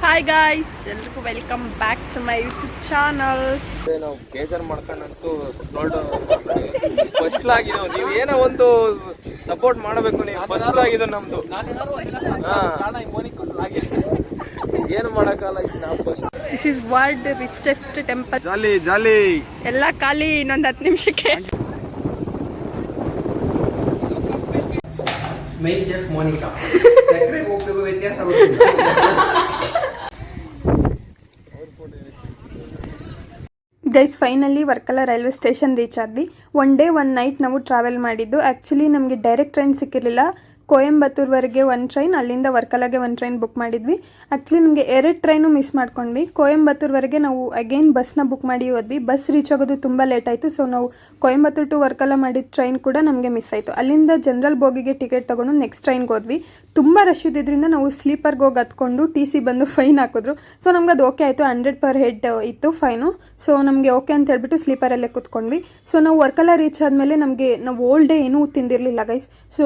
Hi guys, ಎಲ್ರಿಗೂ welcome back to my YouTube channel. ನಾವು ಬೇಜಾರು ಮಾಡ್ಕೊಂಡಂತೂ ಫಸ್ಟ್ ಆಗಿ ನೀವು ಏನೋ ಒಂದು ಸಪೋರ್ಟ್ ಮಾಡಬೇಕು. ನೀವು ಫಸ್ಟ್ ಆಗಿದ್ದು ನಮ್ದು ಏನು ಮಾಡೋಕ್ಕಲ್ಲ. ನಾವು first this is world richest temple. ಜಾಲಿ ಜಾಲಿ ಎಲ್ಲ ಖಾಲಿ ಇನ್ನೊಂದು 10 ನಿಮಿಷಕ್ಕೆ. ಮೇನ್ ಚೆಫ್ ಮೋನಿಕಾ ಸೆಕ್ರೆಗೆ ಹೋಗ್ಬೇಕು ವ್ಯತ್ಯಾಸ guys, finally Varkala railway station reach ಆದ್ವಿ. 1 ಡೇ 1 ನೈಟ್ ನಾವು ಟ್ರಾವೆಲ್ ಮಾಡಿದ್ದು. ಆ್ಯಕ್ಚುಲಿ ನಮಗೆ ಡೈರೆಕ್ಟ್ ಟ್ರೈನ್ ಸಿಕ್ಕಿರಲಿಲ್ಲ. ಕೊಯಂಬತ್ತೂರ್ವರೆಗೆ 1 ಟ್ರೈನ್, ಅಲ್ಲಿಂದ ವರ್ಕಲಾಗೆ 1 ಟ್ರೈನ್ ಬುಕ್ ಮಾಡಿದ್ವಿ. ಆ್ಯಕ್ಚುಲಿ ನಮಗೆ 2 ಟ್ರೈನು ಮಿಸ್ ಮಾಡ್ಕೊಂಡ್ವಿ. ಕೊಯಂಬತ್ತೂರ್ವರೆಗೆ ನಾವು ಅಗೇನ್ ಬಸ್ನ ಬುಕ್ ಮಾಡಿ ಹೋದ್ವಿ. ಬಸ್ ರೀಚ್ ಆಗೋದು ತುಂಬ ಲೇಟ್ ಆಯಿತು. ಸೊ ನಾವು ಕೊಯಂಬತ್ತೂರು ಟು ವರ್ಕಲ ಮಾಡಿದ ಟ್ರೈನ್ ಕೂಡ ನಮಗೆ ಮಿಸ್ ಆಯಿತು. ಅಲ್ಲಿಂದ ಜನರಲ್ ಬೋಗಿಗೆ ಟಿಕೆಟ್ ತೊಗೊಂಡು ನೆಕ್ಸ್ಟ್ ಟ್ರೈನ್ಗೆ ಹೋದ್ವಿ. ತುಂಬ ರಶ್ ಇದ್ದಿದ್ದರಿಂದ ನಾವು ಸ್ಲೀಪರ್ಗೆ ಹೋಗಿ ಹತ್ಕೊಂಡು TC ಬಂದು ಫೈನ್ ಹಾಕಿದ್ರು. ಸೊ ನಮ್ಗೆ ಅದು ಓಕೆ ಆಯಿತು. 100 per head ಇತ್ತು ಫೈನು. ಸೊ ನಮಗೆ ಓಕೆ ಅಂತ ಹೇಳ್ಬಿಟ್ಟು ಸ್ಲೀಪರಲ್ಲೇ ಕೂತ್ಕೊಂಡ್ವಿ. ಸೊ ನಾವು ವರ್ಕಲ ರೀಚ್ ಆದಮೇಲೆ ನಾವು ಓಲ್ ಡೇ ಏನೂ ತಿಂದಿರಲಿಲ್ಲ ಗೈಸ್. ಸೊ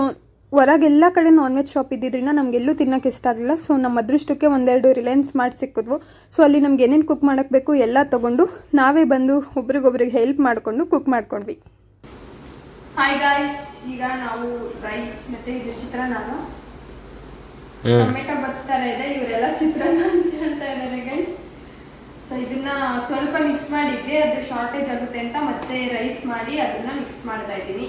ಹೊರಗೆಲ್ಲ ಕಡೆ ನಾನ್ ವೆಜ್ ಶಾಪ್ ಇದ್ದಿದ್ದರಿಂದ ನಮಗೆಲ್ಲೂ ತಿನ್ನೋಕೆ ಇಷ್ಟ ಆಗಲಿಲ್ಲ. ಸೊ ನಮ್ಮ ಅದೃಷ್ಟಕ್ಕೆ 1-2 ರಿಲಯನ್ಸ್ ಮಾಡಿ ಸಿಕ್ಕಿದ್ವು. ಸೊ ಅಲ್ಲಿ ನಮ್ಗೆ ಏನೇನು ಕುಕ್ ಮಾಡೋಕ್ಕೆ ಬೇಕು ಎಲ್ಲ ತೊಗೊಂಡು ನಾವೇ ಬಂದು ಒಬ್ರಿಗೊಬ್ರಿಗೆ ಹೆಲ್ಪ್ ಮಾಡಿಕೊಂಡು ಕುಕ್ ಮಾಡ್ಕೊಂಡ್ವಿ. ಹಾಯ್ ಗಾಯ್ಸ್, ಈಗ ನಾವು ರೈಸ್ ಮತ್ತು ಇದು ಚಿತ್ರಾನ್ನ, ಟೊಮೆಟೊ ಬಚ್ತಾರೆ ಇದೆ, ಇವರೆಲ್ಲ ಚಿತ್ರಾನ್ನ ಅಂತ ಹೇಳ್ತಾ ಇದ್ದಾರೆ ಗೈಸ್. ಸೊ ಇದನ್ನ ಸ್ವಲ್ಪ ಮಿಕ್ಸ್ ಮಾಡಿದ್ವಿ, ಅದ್ರ ಶಾರ್ಟೇಜ್ ಆಗುತ್ತೆ ಅಂತ ಮತ್ತೆ ರೈಸ್ ಮಾಡಿ ಅದನ್ನ ಮಿಕ್ಸ್ ಮಾಡ್ತಾ ಇದ್ದೀನಿ.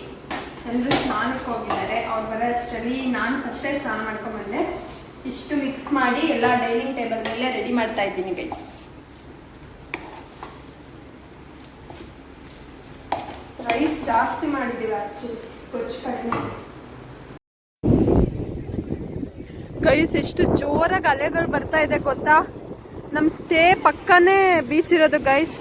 ಎಲ್ಲರೂ ಸ್ನಾನಕ್ಕೆ ಹೋಗಿದ್ದಾರೆ. ಅವ್ರು ಬರೋ ಅಷ್ಟರಲ್ಲಿ ನಾನು ಫಸ್ಟೇ ಸ್ನಾನ ಮಾಡ್ಕೊಂಡ್ಬಂದೆ. ಇಷ್ಟು ಮಿಕ್ಸ್ ಮಾಡಿ ಎಲ್ಲ ಡೈನಿಂಗ್ ಟೇಬಲ್ ಮೇಲೆ ರೆಡಿ ಮಾಡ್ತಾ ಇದ್ದೀನಿ ಗೈಸ್. ರೈಸ್ ಜಾಸ್ತಿ ಮಾಡಿದ್ದೀವಿ ಆ್ಯಕ್ಚುಲಿ, ಕೊಚ್ಚು ಕಡಿಮೆ. ಗೈಸ್, ಎಷ್ಟು ಜೋರಾಗಿ ಅಲೆಗಳು ಬರ್ತಾ ಇದೆ ಗೊತ್ತಾ. ನಮ್ಮ ಸ್ಟೇ ಪಕ್ಕನೇ ಬೀಚ್ ಇರೋದು ಗೈಸ್.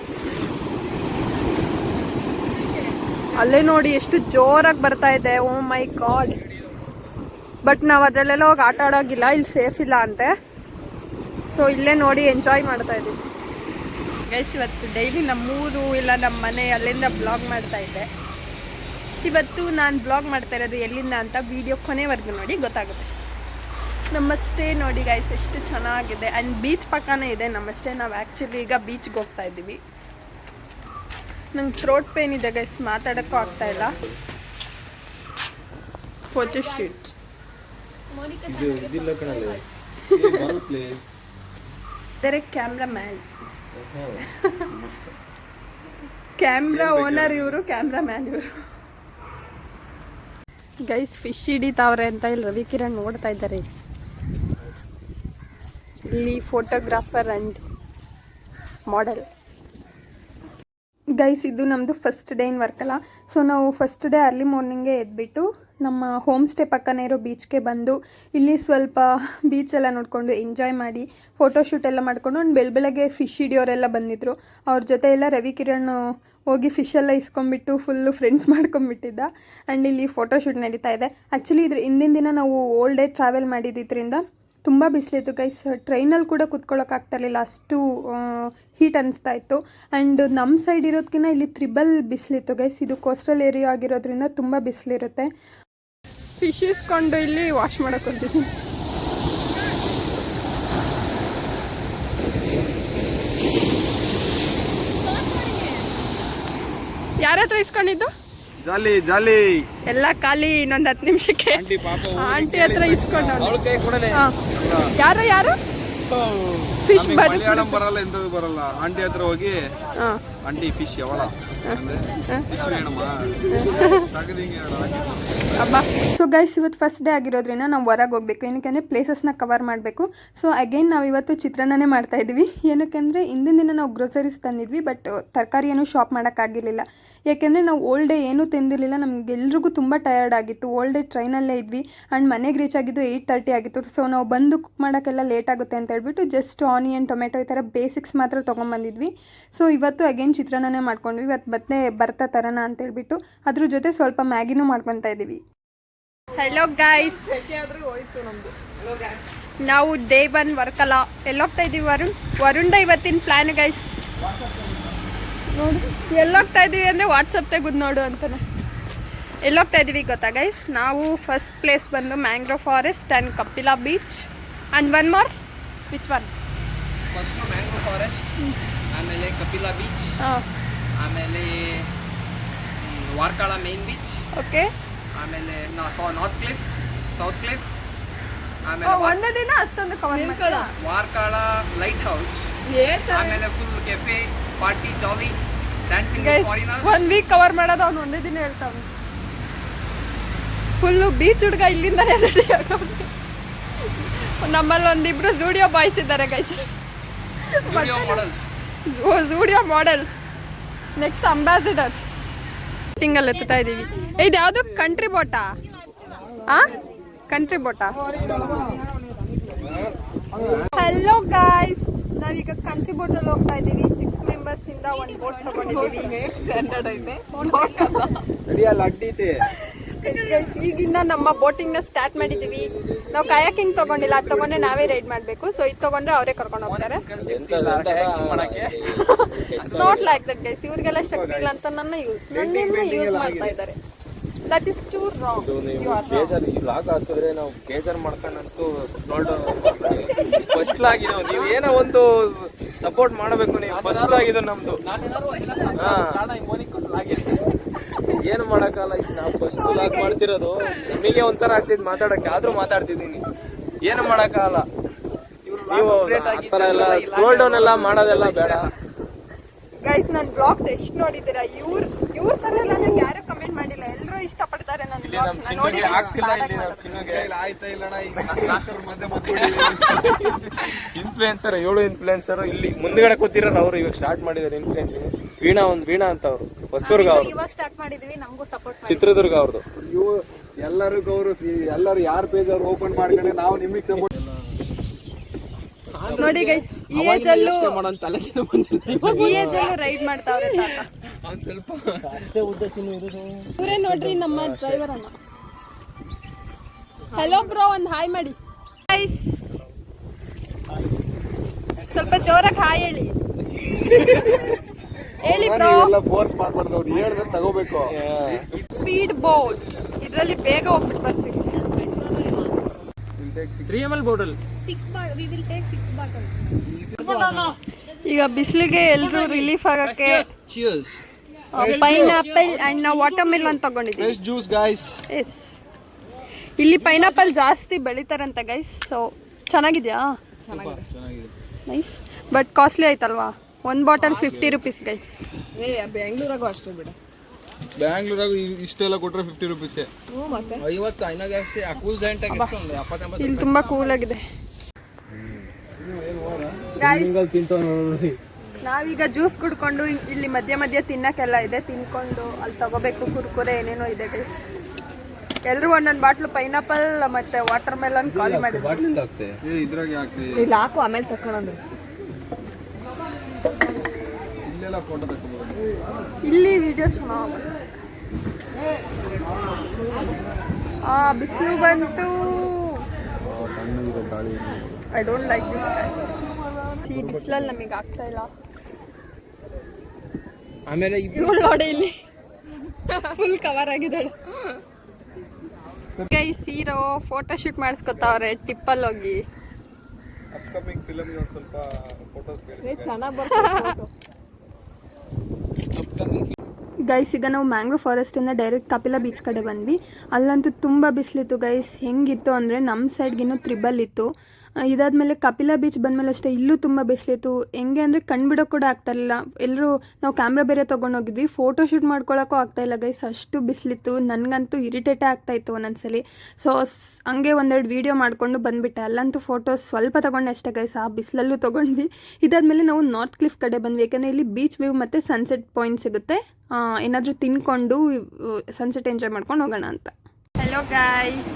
ಅಲ್ಲೇ ನೋಡಿ ಎಷ್ಟು ಜೋರಾಗಿ ಬರ್ತಾ ಇದೆ. ಓ ಮೈ ಗಾಡ್. ಬಟ್ ನಾವು ಅದರಲ್ಲೆಲ್ಲ ಹೋಗಿ ಆಟ ಆಡೋಗಿಲ್ಲ, ಇಲ್ಲಿ ಸೇಫ್ ಇಲ್ಲ ಅಂತೆ. ಸೊ ಇಲ್ಲೇ ನೋಡಿ ಎಂಜಾಯ್ ಮಾಡ್ತಾ ಇದ್ದೀವಿ ಗೈಸ್. ಇವತ್ತು ಡೈಲಿ ನಮ್ಮೂರು ಇಲ್ಲ ನಮ್ಮ ಮನೆ ಅಲ್ಲಿಂದ ಬ್ಲಾಗ್ ಮಾಡ್ತಾ ಇದ್ದೆ. ಇವತ್ತು ನಾನು ಬ್ಲಾಗ್ ಮಾಡ್ತಾ ಇರೋದು ಎಲ್ಲಿಂದ ಅಂತ ವಿಡಿಯೋ ಕೊನೆವರೆಗೂ ನೋಡಿ ಗೊತ್ತಾಗುತ್ತೆ. ನಮ್ಮ ಸ್ಟೇ ನೋಡಿ ಗೈಸ್ ಎಷ್ಟು ಚೆನ್ನಾಗಿದೆ. ಆ್ಯಂಡ್ ಬೀಚ್ ಪಕ್ಕನೇ ಇದೆ ನಮ್ಮ ಸ್ಟೇ. ನಾವು ಆ್ಯಕ್ಚುಲಿ ಈಗ ಬೀಚ್ಗೆ ಹೋಗ್ತಾ ಇದ್ದೀವಿ. ನಂಗೆ ಥ್ರೋಟ್ ಪೇನ್ ಇದೆ ಗೈಸ್, ಮಾತಾಡೋಕ್ಕೂ ಆಗ್ತಾ ಇಲ್ಲ. Photo shoot cameraman, camera owner ಇವರು, ಕ್ಯಾಮ್ರಾಮ್ಯಾನ್ ಇವರು. ಗೈಸ್ ಫಿಶ್ ಹಿಡಿತಾವ್ರೆ ಅಂತ ಇಲ್ಲಿ ರವಿಕಿರಣ್ ನೋಡ್ತಾ ಇದ್ದಾರೆ. ಇಲ್ಲಿ ಫೋಟೋಗ್ರಾಫರ್ ಆ್ಯಂಡ್ ಮಾಡೆಲ್. ಗೈಸ್, ಇದು ನಮ್ಮದು first day in Varkala. So ನಾವು ಫಸ್ಟ್ ಡೇ ಅರ್ಲಿ ಮಾರ್ನಿಂಗೇ ಎದ್ಬಿಟ್ಟು ನಮ್ಮ ಹೋಮ್ ಸ್ಟೇ ಪಕ್ಕನೇ ಇರೋ ಬೀಚ್ಗೆ ಬಂದು ಇಲ್ಲಿ ಸ್ವಲ್ಪ ಬೀಚೆಲ್ಲ ನೋಡಿಕೊಂಡು ಎಂಜಾಯ್ ಮಾಡಿ ಫೋಟೋಶೂಟ್ ಎಲ್ಲ ಮಾಡಿಕೊಂಡು ಒಂದು ಬೆಳಗ್ಗೆ ಫಿಶ್ ಹಿಡಿಯೋರೆಲ್ಲ ಬಂದಿದ್ದರು. ಅವ್ರ ಜೊತೆ ಎಲ್ಲ ರವಿಕಿರಣ್ ಹೋಗಿ ಫಿಶೆಲ್ಲ ಇಸ್ಕೊಂಡ್ಬಿಟ್ಟು ಫುಲ್ಲು ಫ್ರೆಂಡ್ಸ್ ಮಾಡ್ಕೊಂಡ್ಬಿಟ್ಟಿದ್ದ. ಆ್ಯಂಡ್ ಇಲ್ಲಿ ಫೋಟೋಶೂಟ್ ನಡೀತಾ ಇದೆ. ಆ್ಯಕ್ಚುಲಿ ಹಿಂದಿನ ದಿನ ನಾವು ಓಲ್ ಡೇ ಟ್ರಾವೆಲ್ ಮಾಡಿದ್ರಿಂದ ತುಂಬ ಬಿಸಿಲಿತ್ತು ಗೈಸ್. ಟ್ರೈನಲ್ಲಿ ಕೂಡ ಕೂತ್ಕೊಳ್ಳೋಕ್ಕಾಗ್ತಾಯಿರಲಿಲ್ಲ, ಅಷ್ಟು ಹೀಟ್ ಅನಿಸ್ತಾ ಇತ್ತು. ಆ್ಯಂಡ್ ನಮ್ಮ ಸೈಡ್ ಇರೋದಕ್ಕಿಂತ ಇಲ್ಲಿ 3 ಬಿಸಿಲಿತ್ತು ಗೈಸ್. ಇದು ಕೋಸ್ಟಲ್ ಏರಿಯಾ ಆಗಿರೋದ್ರಿಂದ ತುಂಬ ಬಿಸಿಲಿರುತ್ತೆ. ಫಿಶ್ ಇಸ್ಕೊಂಡು ಇಲ್ಲಿ ವಾಶ್ ಮಾಡೋಕೆ ಹೋಗ್ತಿದ್ದೀನಿ. ಯಾರ ಹತ್ರ ಇಸ್ಕೊಂಡಿದ್ದು? ಜಾಲಿ ಜಾಲಿ ಎಲ್ಲ ಖಾಲಿ ಇನ್ನೊಂದು 10 ನಿಮಿಷಕ್ಕೆ. ಆಂಟಿ ಹತ್ರ ಇಸ್ಕೊಂಡು ಯಾರು ಫಿಶ್ ಬರಲ್ಲ, ಎಂತದ್ದು ಬರಲ್ಲ. ಆಂಟಿ ಹತ್ರ ಹೋಗಿ ಆಂಟಿ ಫಿಶ್ ಯಾವಳ ಫಿಶ್ ಬೇಡಮ್ಮ ಸೊ ಗೈಸ್, ಇವತ್ತು ಫಸ್ಟ್ ಡೇ ಆಗಿರೋದ್ರಿಂದ ನಾವು ಹೊರಗೆ ಹೋಗ್ಬೇಕು. ಏನಕ್ಕೆ ಪ್ಲೇಸಸ್ನ ಕವರ್ ಮಾಡಬೇಕು. ಸೊ ಅಗೇನ್ ನಾವು ಇವತ್ತು ಚಿತ್ರಾನ್ನನೇ ಮಾಡ್ತಾ ಇದ್ವಿ. ಏನಕ್ಕೆಂದರೆ ಹಿಂದಿನ ದಿನ ನಾವು ಗ್ರೋಸರೀಸ್ ತಂದಿದ್ವಿ, ಬಟ್ ತರಕಾರಿ ಏನೂ ಶಾಪ್ ಮಾಡೋಕ್ಕಾಗಿರಲಿಲ್ಲ. ಯಾಕೆಂದರೆ ನಾವು ಓಲ್ ಡೇ ಏನೂ ತಿಂದಿರಲಿಲ್ಲ. ನಮಗೆಲ್ರಿಗೂ ತುಂಬ ಟಯರ್ಡ್ ಆಗಿತ್ತು. ಓಲ್ ಡೇ ಟ್ರೈನಲ್ಲೇ ಇದ್ವಿ. ಆ್ಯಂಡ್ ಮನೆಗೆ ರೀಚ್ ಆಗಿದ್ದು 8:30 ಆಗಿತ್ತು. ಸೊ ನಾವು ಬಂದು ಕುಕ್ ಮಾಡೋಕ್ಕೆಲ್ಲ ಲೇಟ್ ಆಗುತ್ತೆ ಅಂತ ಹೇಳ್ಬಿಟ್ಟು ಜಸ್ಟ್ ಆನಿಯನ್, ಟೊಮೆಟೊ ಈ ಥರ ಬೇಸಿಕ್ಸ್ ಮಾತ್ರ ತೊಗೊಂಬಂದಿದ್ವಿ. ಸೊ ಇವತ್ತು ಅಗೇನ್ ಚಿತ್ರಾನ್ನನೇ ಮಾಡ್ಕೊಂಡ್ವಿ. ಇವತ್ತು ಮತ್ತೆ ಬರ್ತಾ ತರೋಣ ಅಂತ ಹೇಳ್ಬಿಟ್ಟು ಅದ್ರ ಜೊತೆ ಸ್ವಲ್ಪ ಮ್ಯಾಗಿನೂ ಮಾಡ್ಕೊತಾ ಇದ್ದೀವಿ. ಹಲೋ ಗೈಸ್, ನಾವು ಡೇ 1 ವರ್ಕಲ. ಎಲ್ಲೋಗ್ತಾ ಇದ್ದೀವಿ ವರುಣ್ದ ಇವತ್ತಿನ ಪ್ಲ್ಯಾನ್ ಗೈಸ್. ನೋಡು ಎಲ್ಲೋಗ್ತಾ ಇದ್ದೀವಿ ಅಂದರೆ ವಾಟ್ಸಪ್ ತೆಗೆದು ನೋಡು ಅಂತಾನೆ. ಎಲ್ಲೋಗ್ತಾ ಇದ್ದೀವಿ ಗೊತ್ತಾ ಗೈಸ್? ನಾವು ಫಸ್ಟ್ ಪ್ಲೇಸ್ ಬಂದು mangrove forest and Kapila beach and one more. Which one? First mangrove forest, ಆಮೇಲೆ ಕಪಿಲಾ ಬೀಚ್, ಹಾಂ ಆಮೇಲೆ ವಾರ್ಕಾಳ ಮೇನ್ ಬೀಚ್, ಓಕೆ. ಆಮೇಲೆ ನಾರ್ತ್ ಕ್ಲಿಫ್, ಸೌತ್ ಕ್ಲಿಫ್, ಆಮೇಲೆ ಒಂದೇ ದಿನ ಅಷ್ಟೊಂದು ಕವರ್ ವಾರ್ಕಾಳ ಲೈಟ್ ಹೌಸ್, ಆಮೇಲೆ ಫುಲ್ ಕೆಫೆ, ಪಾರ್ಟಿ, ಜಾಲಿ, ಡ್ಯಾನ್ಸಿಂಗ್ ಫಾರಿನರ್ಸ್. 1 ವೀಕ್ ಕವರ್ ಮಾಡೋದು ಅವ್ನು ಒಂದೇ ದಿನ ಹೇಳ್ತಾವೆ. ಫುಲ್ಲು ಬೀಚ್ ಹುಡುಗ ಇಲ್ಲಿಂದನೇ ರೆಡಿ ಆಗೋದು. ನಮ್ಮಲ್ಲಿ ಒಂದಿಬ್ರು ಝೂಡಿಯೋ ಬಾಯ್ಸ್ ಇದ್ದಾರೆ guys, video models, Zudio models, next ambassadors. ಟಿಂಗಲ್ಲಿ ಎತ್ತಾ ಇದ್ದೀವಿ. ಇದು ಯಾವುದು ಕಂಟ್ರಿ ಬೋಟಾ? ಕಂಟ್ರಿ ಬೋಟಾ. ಹಲೋ ಗಾಯ್ಸ್, ನಾವೀಗ ಕಂಟ್ರಿ ಬೋಟಲ್ಲಿ ಹೋಗ್ತಾ ಇದ್ದೀವಿ. 6 ಮೆಂಬರ್ಸ್ ಇಂದ ಒಂದು ಬೋಟ್ ತಗೊಂಡಿದ್ದೀವಿ. ಈಗಿನ್ನ ನಮ್ಮ ಬೋಟಿಂಗ್ ನ ಸ್ಟಾರ್ಟ್ ಮಾಡಿದೀವಿ. ನಾವು ಕಯಾಕಿಂಗ್ ತಗೊಂಡಿಲ್ಲ, ಅದು ತಗೊಂಡ್ರೆ ನಾವೇ ರೈಡ್ ಮಾಡ್ಬೇಕು. ಸೊ ಇದು ತಗೊಂಡ್ರೆ ಅವರೇ ಕರ್ಕೊಂಡು ಹೋಗ್ತಾರೆ. ನಾಟ್ ಲೈಕ್ ದಟ್ ಗೈಸ್, ಇವ್ರಿಗೆಲ್ಲ ಶಕ್ತಿ ಇಲ್ಲ ಅಂತ ನನ್ನ ಯೂಸ್ ಮಾಡ್ತಾ ಇದ್ದಾರೆ. That is two wrong. ನಾವು ಬೇಜಾರ್ ಮಾಡ್ಕೊಂಡಂತೂ ಫಸ್ಟ್ ಆಗಿದ್ದು ನೀವು ಏನೋ ಒಂದು ಸಪೋರ್ಟ್ ಮಾಡಬೇಕು. ನೀವು ಫಸ್ಟ್ ಆಗಿದ್ದು ನಮ್ದು. ಏನು ಮಾಡಕ್ಕಲ್ಲ, ಈಗ ನಾವು ಫಸ್ಟ್ ಲಾಗ್ ಮಾಡ್ತಿರೋದು. ನಿಮಗೆ ಒಂಥರ ಆಗ್ತಿದ್ ಮಾತಾಡಕ್ಕೆ, ಆದ್ರೂ ಮಾತಾಡ್ತಿದ್ದೀನಿ. ಏನು ಮಾಡಕ್ಕಲ್ಲ. ನೀವು ಆತರ ಎಲ್ಲ ಸ್ಕ್ರೋಲ್ ಡೌನ್ ಎಲ್ಲ ಮಾಡೋದೆಲ್ಲ ಬೇಡ ಗೈಸ್. ನನ್ನ ಬ್ಲಾಗ್ಸ್ ಎಷ್ಟು ನೋಡಿದ್ದೀರಾ? ಇವ್ರ ತರ ಎಲ್ಲ ನಂಗೆ ಯಾರು ಕಮೆಂಟ್ ಮಾಡಿಲ್ಲ. ಎಲ್ಲರೂ ಇಷ್ಟಪಡ್ತಾರೆ ನನ್ನ ಬ್ಲಾಗ್ಸ್. ಇನ್ಫ್ಲುಯೆನ್ಸರ್, 7 ಇನ್ಫ್ಲುಯೆನ್ಸರ್ ಇಲ್ಲಿ ಮುಂದ್ಗಡೆ ಕೂತಿರೋರು. ಅವರು ಇವಾಗ ಸ್ಟಾರ್ಟ್ ಮಾಡಿದ್ದಾರೆ ಇನ್ಫ್ಲುಯೆನ್ಸಿಂಗ್. ವೀಣಾ ಅಂತ ಅವರು ಹೊಸದುರ್ಗ, ಅವರು ಇವಾಗ ಸ್ಟಾರ್ಟ್ ಮಾಡಿದೀವಿ. ನಮಗೂ ಸಪೋರ್ಟ್ ಮಾಡಿ. ಚಿತ್ರದುರ್ಗ ಅವ್ರದ್ದು. ಎಲ್ಲರಿಗೂ ಅವರು ಎಲ್ಲರೂ ಯಾರ ಪೇಜ್ ಅವ್ರು ಓಪನ್ ಮಾಡ್ಕೊಂಡ್ರೆ ನಾವು ನಿಮಗೆ ಸಪೋರ್ಟ್. ನೋಡಿ ಗೈಸ್, ಈ ಏಜ್ ಅಲ್ಲೂ ರೈಡ್ ಮಾಡ್ತಾವ್ರೆ ತಾತ. ಇವರೇ ನೋಡ್ರಿ ನಮ್ಮ ಡ್ರೈವರ್ ಅಣ್ಣ. ಹಲೋ ಬ್ರೋ, ಒಂದು ಹಾಯ್ ಮಾಡಿ ಗೈಸ್. ಸ್ವಲ್ಪ ಜೋರಾಗಿ ಹಾಯ್ ಹೇಳಿ. ಹೇಳಿ ಬ್ರೋ. ಫೋರ್ಸ್ ಮಾಡ್ಬಾರ್ದು, ಅವ್ರು ಹೇಳ್ದೆ ತಗೋಬೇಕು. ಸ್ಪೀಡ್ ಬೋಟ್, ಇದರಲ್ಲಿ ಬೇಗ ಹೋಗ್ಬಿಟ್ಟು ಬರ್ತೀವಿ. 3 ml ಬಾಟಲ್. ಈಗ ಬಿಸಿಲಿಗೆ ಎಲ್ಲರೂ ರಿಲೀಫ್ ಆಗಕ್ಕೆ ಪೈನಾಪಲ್ ಅಂಡ್ ನಾವು ವಾಟರ್ ಮೆಲನ್ ತಗೊಂಡಿದ್ದೀವಿ. Fresh juice guys. ಎಸ್, ಇಲ್ಲಿ ಪೈನಾಪಲ್ ಜಾಸ್ತಿ ಬೆಳಿತಾರಂತ ಗೈಸ್. ಸೊ ಚೆನ್ನಾಗಿದ್ಯಾ? ನೈಸ್, ಬಟ್ ಕಾಸ್ಟ್ಲಿ ಆಯ್ತಲ್ವಾ? 1 ಬಾಟಲ್ 50 rupees ಗೈಸ್. ಬೆಂಗಳೂರಾಗೂ ಅಷ್ಟೇ ಬಿಡ. ಬ್ಯಾಂಗ್ಳೂರಾಗ ಇಷ್ಟೆಲ್ಲ ಕೊಟ್ರೆ 50 rupees. ಮತ್ತೆ 50 ಐನಾಗ ಅಷ್ಟೇ. ಕೂಲ್ ಜಾಯಿಂಟ್ ಆಗಿ ಎಷ್ಟೊಂದು 70-80. ಇಲ್ಲಿ ತುಂಬಾ ಕೂಲ್ ಆಗಿದೆ ಗೈಸ್. ನಾವೀಗ ಜ್ಯೂಸ್ ಕುಡ್ಕೊಂಡು ಇಲ್ಲಿ ಮಧ್ಯ ತಿನ್ನಕ್ಕೆಲ್ಲ ಇದೆ, ತಿನ್ಕೊಂಡು ಅಲ್ಲಿ ತಗೋಬೇಕು. ಕುರ್ಕುರೆ ಏನೇನೋ ಇದೆ ಗೈಸ್. ಎಲ್ಲರೂ ಒಂದೊಂದು ಬಾಟ್ಲು ಪೈನಾಪಲ್ ಮತ್ತೆ ವಾಟರ್ ಮೆಲನ್ ಖಾಲಿ ಮಾಡಿದ್ರು. ಇದ್ರಾಗೆ ಹಾಕ್ತೀವಿ, ಇಲ್ಲಿ ಹಾಕು, ಆಮೇಲೆ ತಕೊಳ್ಳೋದು. ಇಲ್ಲೆಲ್ಲ ಫೋಟೋ ತಗೋಬಹುದು. ಇಲ್ಲಿ ವಿಡಿಯೋ ಚೆನ್ನಾಗಿ ಬಿಸಿಲು ಬಂತು. I don't like this guys. ಈ ಬಿಸಿಲಲ್ಲಿ ನಮಗೆ ಆಗ್ತಾ ಇಲ್ಲ. ಆಮೇಲೆ ಇವಳು ನೋಡಿ ಇಲ್ಲಿ ಫುಲ್ ಕವರ್ ಆಗಿದ್ದಾಳೆ ಗೈಸ್. ಹೀರೋ ಫೋಟೋ ಶೂಟ್ ಮಾಡಿಸ್ಕೊತಾವ್ರೆ ಟಿಪ್ಪಲ್ಲಿ ಹೋಗಿ. ಅಪ್ಕಮಿಂಗ್ ಫಿಲಮ್ ಒಂದು ಸ್ವಲ್ಪ ಫೋಟೋಸ್ ಚೆನ್ನಾಗಿ ಬರ್ತದೆ. ಗೈಸ್, ಈಗ ನಾವು ಮ್ಯಾಂಗ್ರೋವ್ ಫಾರೆಸ್ಟಿಂದ ಡೈರೆಕ್ಟ್ ಕಪಿಲಾ ಬೀಚ್ ಕಡೆ ಬಂದ್ವಿ. ಅಲ್ಲಂತೂ ತುಂಬ ಬಿಸಿಲಿತ್ತು ಗೈಸ್. ಹೆಂಗಿತ್ತು ಅಂದರೆ ನಮ್ಮ ಸೈಡ್ಗಿನ್ನೂ ತ್ರಿಬಲ್ ಇತ್ತು. ಇದಾದಮೇಲೆ ಕಪಿಲಾ ಬೀಚ್ ಬಂದಮೇಲೆ ಅಷ್ಟೇ ಇಲ್ಲೂ ತುಂಬ ಬಿಸಿಲಿತ್ತು. ಹೆಂಗೆ ಅಂದರೆ ಕಣ್ಬಿಡೋ ಕೂಡ ಆಗ್ತಾಯಿಲ್ಲ. ಎಲ್ಲರೂ ನಾವು ಕ್ಯಾಮ್ರಾ ಬೇರೆ ತೊಗೊಂಡೋಗಿದ್ವಿ, ಫೋಟೋ ಶೂಟ್ ಮಾಡ್ಕೊಳ್ಳೋಕ್ಕೂ ಆಗ್ತಾಯಿಲ್ಲ ಗೈಸ್, ಅಷ್ಟು ಬಿಸಿಲಿತ್ತು. ನನಗಂತೂ ಇರಿಟೇಟೇ ಆಗ್ತಾಯಿತ್ತು ಒಂದೊಂದ್ಸಲಿ. ಸೊ ಹಂಗೆ 1-2 ವೀಡಿಯೋ ಮಾಡಿಕೊಂಡು ಬಂದುಬಿಟ್ಟೆ. ಅಲ್ಲಂತೂ ಫೋಟೋಸ್ ಸ್ವಲ್ಪ ತೊಗೊಂಡೆ ಅಷ್ಟೇ ಗೈಸ್, ಆ ಬಿಸಿಲಲ್ಲೂ ತೊಗೊಂಡ್ವಿ. ಇದಾದಮೇಲೆ ನಾವು ನಾರ್ತ್ ಕ್ಲಿಫ್ ಕಡೆ ಬಂದ್ವಿ, ಯಾಕೆಂದರೆ ಇಲ್ಲಿ ಬೀಚ್ ವ್ಯೂ ಮತ್ತು ಸನ್ಸೆಟ್ ಪಾಯಿಂಟ್ ಸಿಗುತ್ತೆ. ಏನಾದರೂ ತಿನ್ಕೊಂಡು ಸನ್ಸೆಟ್ ಎಂಜಾಯ್ ಮಾಡ್ಕೊಂಡು ಹೋಗೋಣ ಅಂತ. ಹಲೋ ಗೈಸ್,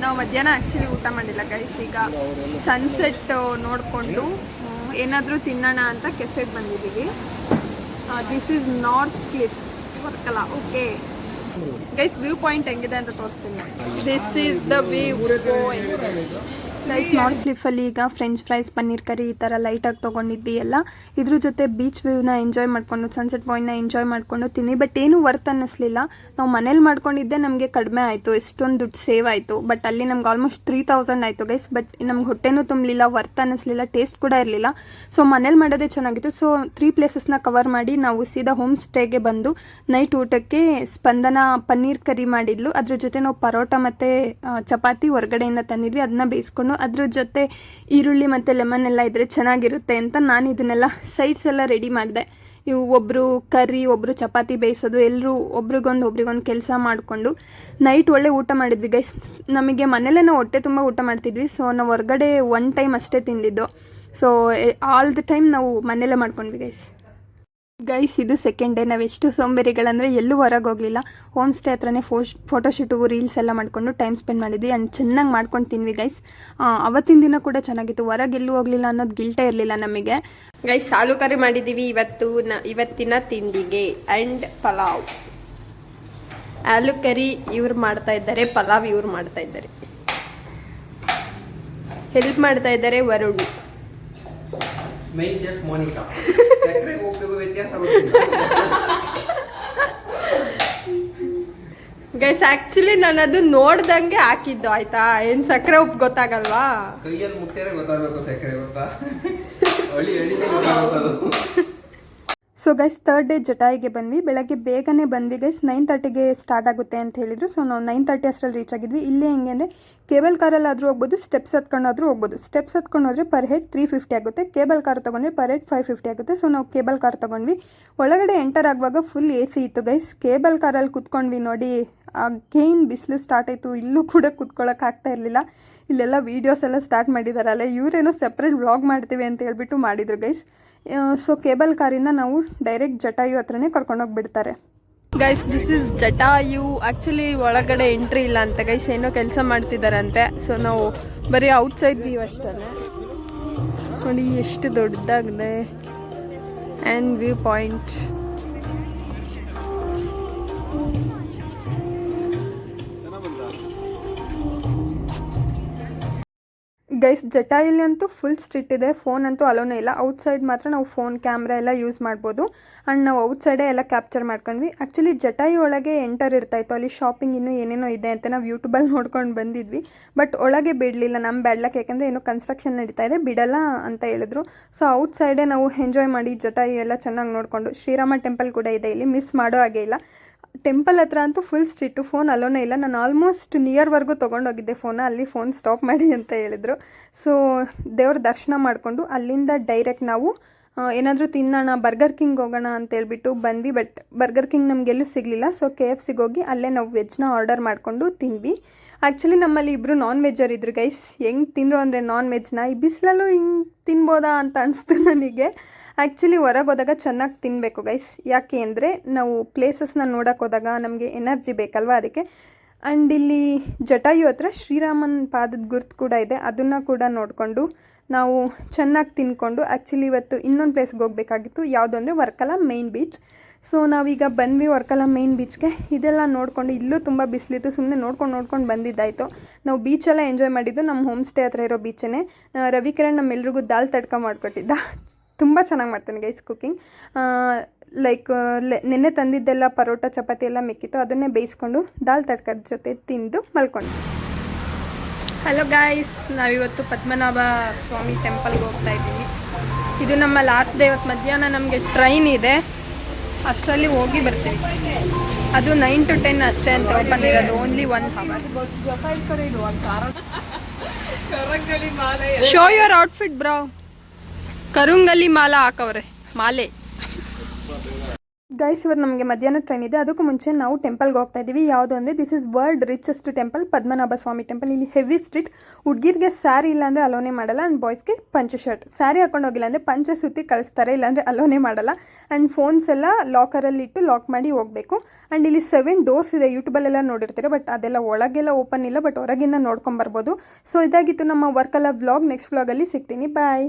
ನಾವು ಮಧ್ಯಾಹ್ನ ಆ್ಯಕ್ಚುಲಿ ಊಟ ಮಾಡಿಲ್ಲ ಗೈಸ್. ಈಗ ಸನ್ಸೆಟ್ ನೋಡಿಕೊಂಡು ಏನಾದರೂ ತಿನ್ನೋಣ ಅಂತ ಕೆಫೆಗೆ ಬಂದಿದ್ದೀವಿ. This is north cliff Varkala. Okay guys, view point ಹೆಂಗಿದೆ ಅಂತ ತೋರಿಸ್ತೀನಿ. This is the view point. Guys north ಕ್ಲಿಫಲ್ಲಿ ಈಗ ಫ್ರೆಂಚ್ ಫ್ರೈಸ್ ಪನ್ನೀರ್ ಕರಿ ಈ ಥರ ಲೈಟಾಗಿ ತೊಗೊಂಡಿದ್ವಿ ಎಲ್ಲ. ಇದ್ರ ಜೊತೆ ಬೀಚ್ ವ್ಯೂನ ಎಂಜಾಯ್ ಮಾಡಿಕೊಂಡು ಸನ್ಸೆಟ್ ಪಾಯಿಂಟ್ನ ಎಂಜಾಯ್ ಮಾಡಿಕೊಂಡು ತಿನ್ನಿ. ಬಟ್ ಏನು ವರ್ತ್ ಅನ್ನಿಸ್ಲಿಲ್ಲ. ನಾವು ಮನೇಲಿ ಮಾಡ್ಕೊಂಡಿದ್ದೆ ನಮಗೆ ಕಡಿಮೆ ಆಯಿತು, ಎಷ್ಟೊಂದು ದುಡ್ಡು ಸೇವ್ ಆಯಿತು. ಬಟ್ ಅಲ್ಲಿ ನಮ್ಗೆ ಆಲ್ಮೋಸ್ಟ್ 3000 ಆಯಿತು ಗೈಸ್. ಬಟ್ ನಮ್ಗೆ ಹೊಟ್ಟೆನೂ ತುಂಬಲಿಲ್ಲ, ವರ್ತ್ ಅನ್ನಿಸ್ಲಿಲ್ಲ, ಟೇಸ್ಟ್ ಕೂಡ ಇರಲಿಲ್ಲ. ಸೊ ಮನೇಲಿ ಮಾಡೋದೇ ಚೆನ್ನಾಗಿತ್ತು. ಸೊ 3 ಪ್ಲೇಸಸ್ನ ಕವರ್ ಮಾಡಿ ನಾವು ಸೀದಾ ಹೋಮ್ ಸ್ಟೇಗೆ ಬಂದು ನೈಟ್ ಊಟಕ್ಕೆ ಸ್ಪಂದನ ಪನ್ನೀರ್ ಕರಿ ಮಾಡಿದ್ಲು. ಅದ್ರ ಜೊತೆ ನಾವು ಪರೋಟ ಮತ್ತು ಚಪಾತಿ ಹೊರಗಡೆಯಿಂದ ತಂದಿದ್ವಿ, ಅದನ್ನ ಬೇಯಿಸ್ಕೊಂಡು ಅದ್ರ ಜೊತೆ ಈರುಳ್ಳಿ ಮತ್ತು ಲೆಮನ್ ಎಲ್ಲ ಇದ್ದರೆ ಚೆನ್ನಾಗಿರುತ್ತೆ ಅಂತ ನಾನು ಇದನ್ನೆಲ್ಲ ಸೈಡ್ಸ್ ಎಲ್ಲ ರೆಡಿ ಮಾಡಿದೆ. ಇವು ಒಬ್ಬರು ಕರಿ, ಒಬ್ಬರು ಚಪಾತಿ ಬೇಯಿಸೋದು, ಎಲ್ಲರೂ ಒಬ್ರಿಗೊಂದು ಕೆಲಸ ಮಾಡಿಕೊಂಡು ನೈಟ್ ಒಳ್ಳೆ ಊಟ ಮಾಡಿದ್ವಿ ಗೈಸ್. ನಮಗೆ ಮನೇಲೇ ನಾವು ಹೊಟ್ಟೆ ತುಂಬ ಊಟ ಮಾಡ್ತಿದ್ವಿ. ಸೊ ನಾವು ಹೊರಗಡೆ 1 ಟೈಮ್ ಅಷ್ಟೇ ತಿಂದಿದ್ದು. ಸೊ ಆಲ್ ದ ಟೈಮ್ ನಾವು ಮನೇಲೇ ಮಾಡ್ಕೊಂಡ್ವಿ ಗೈಸ್. ಇದು ಸೆಕೆಂಡ್ ಡೇ. ನಾವು ಎಷ್ಟು ಸೋಂಬೇರಿಗಳಂದರೆ ಎಲ್ಲೂ ಹೊರಗೆ ಹೋಗಲಿಲ್ಲ. ಹೋಮ್ ಸ್ಟೇ ಹತ್ರನೇ ಫೋಟೋಶೂಟು ರೀಲ್ಸ್ ಎಲ್ಲ ಮಾಡಿಕೊಂಡು ಟೈಮ್ ಸ್ಪೆಂಡ್ ಮಾಡಿದ್ವಿ ಆ್ಯಂಡ್ ಚೆನ್ನಾಗಿ ಮಾಡ್ಕೊಂಡು ತಿನ್ವಿ ಗೈಸ್. ಅವತ್ತಿನ ದಿನ ಕೂಡ ಚೆನ್ನಾಗಿತ್ತು. ಹೊರಗೆ ಎಲ್ಲೂ ಹೋಗಲಿಲ್ಲ ಅನ್ನೋದು ಗಿಲ್ಟೇ ಇರಲಿಲ್ಲ ನಮಗೆ ಗೈಸ್. ಆಲೂ ಕರಿ ಮಾಡಿದ್ದೀವಿ ಇವತ್ತಿನ ತಿಂಡಿಗೆ ಆ್ಯಂಡ್ ಪಲಾವ್. ಆಲೂ ಕರಿ ಇವ್ರು ಮಾಡ್ತಾ ಇದ್ದಾರೆ, ಪಲಾವ್ ಇವ್ರು ಮಾಡ್ತಾ ಇದ್ದಾರೆ. ಹೆಲ್ಪ್ ಮಾಡ್ತಾ ಇದ್ದಾರೆ ವರುಣ್. Main chef Monika. ಸಕ್ಕರೆಗೆ ಉಪ್ಪಿಗೂ ವ್ಯತ್ಯಾಸ ಗೊತ್ತಿಲ್ಲ ಗೈಸ್. ಆಕ್ಚುಲಿ ನಾನು ಅದು ನೋಡ್ದಂಗೆ ಹಾಕಿದ್ದು ಆಯ್ತಾ. ಏನು ಸಕ್ಕರೆ ಉಪ್ಪು ಗೊತ್ತಾಗಲ್ವಾ? ಕೈಯಲ್ಲಿ ಮುಟ್ಟಿದ್ರೆ ಗೊತ್ತಾಗಬೇಕು ಸಕ್ಕರೆ ಗೊತ್ತಾ. ಹಳಿ ಗೊತ್ತಾಗೋದು. ಸೊ ಗೈಸ್ 3rd ಡೇ ಜಟಾಯಿಗೆ ಬಂದ್ವಿ. ಬೆಳಗ್ಗೆ ಬೇಗನೆ ಬಂದ್ವಿ ಗೈಸ್. 9:30ಗೆ ಸ್ಟಾರ್ಟ್ ಆಗುತ್ತೆ ಅಂತ ಹೇಳಿದ್ರು. ಸೊ ನಾವು 9:30 ಅಷ್ಟರಲ್ಲಿ ರೀಚ್ ಆಗಿದ್ವಿ. ಇಲ್ಲಿ ಹೆಂಗೆ ಅಂದರೆ ಕೇಬಲ್ ಕಾರಲ್ಲಾದರೂ ಹೋಗ್ಬೋದು, ಸ್ಟೆಪ್ಸ್ ಹತ್ಕೊಂಡಾದರೂ ಹೋಗ್ಬೋದು. ಸ್ಟೆಪ್ಸ್ ಹತ್ಕೊಂಡು ಹೋದರೆ ಪರ್ ಹೆಡ್ 350 ಆಗುತ್ತೆ. ಕೇಬಲ್ ಕಾರ್ ತೊಗೊಂಡ್ರೆ ಪರ್ ಹೆಡ್ 550 ಆಗುತ್ತೆ. ಸೊ ನಾವು ಕೇಬಲ್ ಕಾರ್ ತೊಗೊಂಡ್ವಿ. ಒಳಗಡೆ ಎಂಟರ್ ಆಗುವಾಗ ಫುಲ್ AC ಇತ್ತು ಗೈಸ್. ಕೇಬಲ್ ಕಾರಲ್ಲಿ ಕುತ್ಕೊಂಡ್ವಿ ನೋಡಿ, ಅಗೇನ್ ಬಿಸಿಲು ಸ್ಟಾರ್ಟ್ ಆಯಿತು. ಇಲ್ಲೂ ಕೂಡ ಕುತ್ಕೊಳ್ಳೋಕ್ಕಾಗ್ತಾ ಇರಲಿಲ್ಲ. ಇಲ್ಲೆಲ್ಲ ವೀಡಿಯೋಸ್ ಎಲ್ಲ ಸ್ಟಾರ್ಟ್ ಮಾಡಿದಾರಲ್ಲ, ಇವರೇನೋ ಸಪ್ರೇಟ್ ವ್ಲಾಗ್ ಮಾಡ್ತೀವಿ ಅಂತ ಹೇಳ್ಬಿಟ್ಟು ಮಾಡಿದ್ರು ಗೈಸ್. ಸೊ ಕೇಬಲ್ ಕಾರಿಂದ ನಾವು ಡೈರೆಕ್ಟ್ ಜಟಾಯು ಹತ್ರನೇ ಕರ್ಕೊಂಡೋಗ್ಬಿಡ್ತಾರೆ guys. This is Jatayu. Actually ಒಳಗಡೆ ಎಂಟ್ರಿ ಇಲ್ಲ ಅಂತ ಗೈಸ್, ಏನೋ ಕೆಲಸ ಮಾಡ್ತಿದ್ದಾರಂತೆ. ಸೊ ನಾವು ಬರೀ ಔಟ್ಸೈಡ್ ವ್ಯೂ ಅಷ್ಟೇ ನೋಡಿ, ಎಷ್ಟು ದೊಡ್ಡದಾಗಿದೆ ಆ್ಯಂಡ್ ವ್ಯೂ ಪಾಯಿಂಟ್. ಗೈಸ್ ಜಟಾಯಲ್ಲಿ ಅಂತೂ ಫುಲ್ ಸ್ಟ್ರಿಕ್ಟ್ ಇದೆ. ಫೋನ್ ಅಂತೂ ಅಲೋನೇ ಇಲ್ಲ. ಔಟ್ಸೈಡ್ ಮಾತ್ರ ನಾವು ಫೋನ್ ಕ್ಯಾಮ್ರಾ ಎಲ್ಲ ಯೂಸ್ ಮಾಡ್ಬೋದು. ಆ್ಯಂಡ್ ನಾವು ಔಟ್ಸೈಡೇ ಎಲ್ಲ ಕ್ಯಾಪ್ಚರ್ ಮಾಡ್ಕೊಂಡ್ವಿ. ಆ್ಯಕ್ಚುಲಿ ಜಟಾಯಿ ಒಳಗೆ ಎಂಟರ್ ಇರ್ತಾಯಿತ್ತು. ಅಲ್ಲಿ ಶಾಪಿಂಗ್ ಇನ್ನೂ ಏನೇನೋ ಇದೆ ಅಂತ ನಾವು ಯೂಟ್ಯೂಬಲ್ಲಿ ನೋಡ್ಕೊಂಡು ಬಂದಿದ್ವಿ. ಬಟ್ ಒಳಗೆ ಬಿಡಲಿಲ್ಲ, ನಮ್ಮ ಬ್ಯಾಡ್ಲಕ್ಕೆ, ಯಾಕೆಂದರೆ ಏನೋ ಕನ್ಸ್ಟ್ರಕ್ಷನ್ ನಡೀತಾ ಇದೆ, ಬಿಡಲ್ಲ ಅಂತ ಹೇಳಿದ್ರು. ಸೊ ಔಟ್ಸೈಡೇ ನಾವು ಎಂಜಾಯ್ ಮಾಡಿ ಜಟಾಯಿ ಎಲ್ಲ ಚೆನ್ನಾಗಿ ನೋಡಿಕೊಂಡು. ಶ್ರೀರಾಮ ಟೆಂಪಲ್ ಕೂಡ ಇದೆ ಇಲ್ಲಿ, ಮಿಸ್ ಮಾಡೋ ಹಾಗೆ ಇಲ್ಲ. ಟೆಂಪಲ್ ಹತ್ರ ಅಂತೂ ಫುಲ್ ಸ್ಟ್ರಿಕ್ಟು, ಫೋನ್ ಅಲೋನೇ ಇಲ್ಲ. ನಾನು ಆಲ್ಮೋಸ್ಟ್ ನಿಯರ್ವರೆಗೂ ತೊಗೊಂಡೋಗಿದ್ದೆ ಫೋನ, ಅಲ್ಲಿ ಫೋನ್ ಸ್ಟಾಪ್ ಮಾಡಿ ಅಂತ ಹೇಳಿದರು. ಸೊ ದೇವ್ರ ದರ್ಶನ ಮಾಡಿಕೊಂಡು ಅಲ್ಲಿಂದ ಡೈರೆಕ್ಟ್ ನಾವು ಏನಾದರೂ ತಿನ್ನೋಣ, ಬರ್ಗರ್ ಕಿಂಗ್ ಹೋಗೋಣ ಅಂತೇಳ್ಬಿಟ್ಟು ಬಂದ್ವಿ. ಬಟ್ ಬರ್ಗರ್ ಕಿಂಗ್ ನಮಗೆಲ್ಲೂ ಸಿಗಲಿಲ್ಲ. ಸೊ KFCಗೆ ಹೋಗಿ ಅಲ್ಲೇ ನಾವು ವೆಜ್ನ ಆರ್ಡರ್ ಮಾಡಿಕೊಂಡು ತಿಂದ್ವಿ. ಆ್ಯಕ್ಚುಲಿ ನಮ್ಮಲ್ಲಿ ಇಬ್ಬರು ನಾನ್ ವೆಜ್ಜರ್ ಇದ್ರು ಗೈಸ್. ಹೆಂಗೆ ತಿಂದರು ಅಂದರೆ ನಾನ್ ವೆಜ್ನ ಈ ಬಿಸಿಲಲ್ಲೂ ಹಿಂಗೆ ತಿನ್ಬೋದಾ ಅಂತ ಅನಿಸ್ತು ನನಗೆ. ಆ್ಯಕ್ಚುಲಿ ಹೊರಗೆ ಹೋದಾಗ ಚೆನ್ನಾಗಿ ತಿನ್ನಬೇಕು ಗೈಸ್. ಯಾಕೆ ಅಂದರೆ ನಾವು ಪ್ಲೇಸಸ್ನ ನೋಡೋಕೆ ಹೋದಾಗ ನಮಗೆ ಎನರ್ಜಿ ಬೇಕಲ್ವ, ಅದಕ್ಕೆ. ಆ್ಯಂಡ್ ಇಲ್ಲಿ ಜಟಾಯು ಹತ್ರ ಶ್ರೀರಾಮನ ಪಾದದ ಗುರ್ತು ಕೂಡ ಇದೆ, ಅದನ್ನು ಕೂಡ ನೋಡಿಕೊಂಡು ನಾವು ಚೆನ್ನಾಗಿ ತಿನ್ಕೊಂಡು. ಆ್ಯಕ್ಚುಲಿ ಇವತ್ತು ಇನ್ನೊಂದು ಪ್ಲೇಸ್ಗೆ ಹೋಗಬೇಕಾಗಿತ್ತು, ಯಾವುದು ಅಂದರೆ ವರ್ಕಲಾ ಮೈನ್ ಬೀಚ್. ಸೊ ನಾವೀಗ ಬಂದ್ವಿ ವರ್ಕಲಾ ಮೈನ್ ಬೀಚ್ಗೆ. ಇದೆಲ್ಲ ನೋಡಿಕೊಂಡು, ಇಲ್ಲೂ ತುಂಬ ಬಿಸಿಲಿತ್ತು, ಸುಮ್ಮನೆ ನೋಡ್ಕೊಂಡು ಬಂದಿದ್ದಾಯಿತು. ನಾವು ಬೀಚೆಲ್ಲ ಎಂಜಾಯ್ ಮಾಡಿದ್ದು ನಮ್ಮ ಹೋಮ್ ಸ್ಟೇ ಹತ್ರ ಇರೋ ಬೀಚನ್ನೇ. ರವಿಕಿರಣ್ ನಮ್ಮೆಲ್ರಿಗೂ ದಾಲ್ ತಡ್ಕ ಮಾಡಿಕೊಟ್ಟಿದ್ದ. ತುಂಬ ಚೆನ್ನಾಗಿ ಮಾಡ್ತಾನೆ ಗೈಸ್ ಕುಕ್ಕಿಂಗ್. ಲೈಕ್ ನೆನ್ನೆ ತಂದಿದ್ದೆಲ್ಲ ಪರೋಟ ಚಪಾತಿ ಎಲ್ಲ ಮಿಕ್ಕಿತ್ತು, ಅದನ್ನೇ ಬೇಯಿಸ್ಕೊಂಡು ದಾಲ್ ತಡ್ಕದ ಜೊತೆ ತಿಂದು ಮಲ್ಕೊಂಡು. ಹಲೋ ಗಾಯ್ಸ್, ನಾವಿವತ್ತು ಪದ್ಮನಾಭ ಸ್ವಾಮಿ ಟೆಂಪಲ್ಗೆ ಹೋಗ್ತಾ ಇದ್ದೀವಿ. ಇದು ನಮ್ಮ ಲಾಸ್ಟ್ ಡೇ. ಇವತ್ತು ಮಧ್ಯಾಹ್ನ ನಮಗೆ ಟ್ರೈನ್ ಇದೆ, ಅಷ್ಟರಲ್ಲಿ ಹೋಗಿ ಬರ್ತೀವಿ. ಅದು 9 to 10 ಅಷ್ಟೇ ಅಂತ ಓಪನ್ ಇರೋದು, only 1 hour. Show your outfit bro. ಕರುಂಗಲಿ ಮಾಲಾ ಹಾಕವ್ರೆ, ಮಾಲೆ. ಗೈಸ್ ಇವತ್ತು ನಮಗೆ ಮಧ್ಯಾಹ್ನ ಟ್ರೈನ್ ಇದೆ. ಅದಕ್ಕೂ ಮುಂಚೆ ನಾವು ಟೆಂಪಲ್ಗೆ ಹೋಗ್ತಾ ಇದ್ದೀವಿ. ಯಾವುದು ಅಂದರೆ this is world richest temple, Padmanabha Swamy temple. ಇಲ್ಲಿ ಹೆವಿ ಸ್ಟ್ರಿಕ್ಟ್. ಹುಡುಗಿರಿಗೆ ಸ್ಯಾರಿ ಇಲ್ಲಾಂದರೆ ಅಲೋನೇ ಮಾಡಲ್ಲ. ಆ್ಯಂಡ್ ಬಾಯ್ಸ್ಗೆ ಪಂಚೆ ಶರ್ಟ್. ಸ್ಯಾರಿ ಹಾಕೊಂಡು ಹೋಗಿಲ್ಲ ಅಂದರೆ ಪಂಚೆ ಸುತ್ತಿ ಕಳಿಸ್ತಾರೆ, ಇಲ್ಲಾಂದರೆ ಅಲೋನೇ ಮಾಡಲ್ಲ. ಆ್ಯಂಡ್ ಫೋನ್ಸ್ ಎಲ್ಲ ಲಾಕರಲ್ಲಿ ಇಟ್ಟು ಲಾಕ್ ಮಾಡಿ ಹೋಗಬೇಕು. ಆ್ಯಂಡ್ ಇಲ್ಲಿ 7 ಡೋರ್ಸ್ ಇದೆ, ಯೂಟ್ಯೂಬಲ್ಲೆಲ್ಲ ನೋಡಿರ್ತೀರ. ಬಟ್ ಅದೆಲ್ಲ ಒಳಗೆಲ್ಲ ಓಪನ್ ಇಲ್ಲ, ಬಟ್ ಹೊರಗಿಂದ ನೋಡ್ಕೊಂಬರ್ಬೋದು. ಸೊ ಇದಾಗಿತ್ತು ನಮ್ಮ ವರ್ಕಲಾ ವ್ಲಾಗ್. ನೆಕ್ಸ್ಟ್ ವ್ಲಾಗಲ್ಲಿ ಸಿಗ್ತೀನಿ, ಬಾಯ್.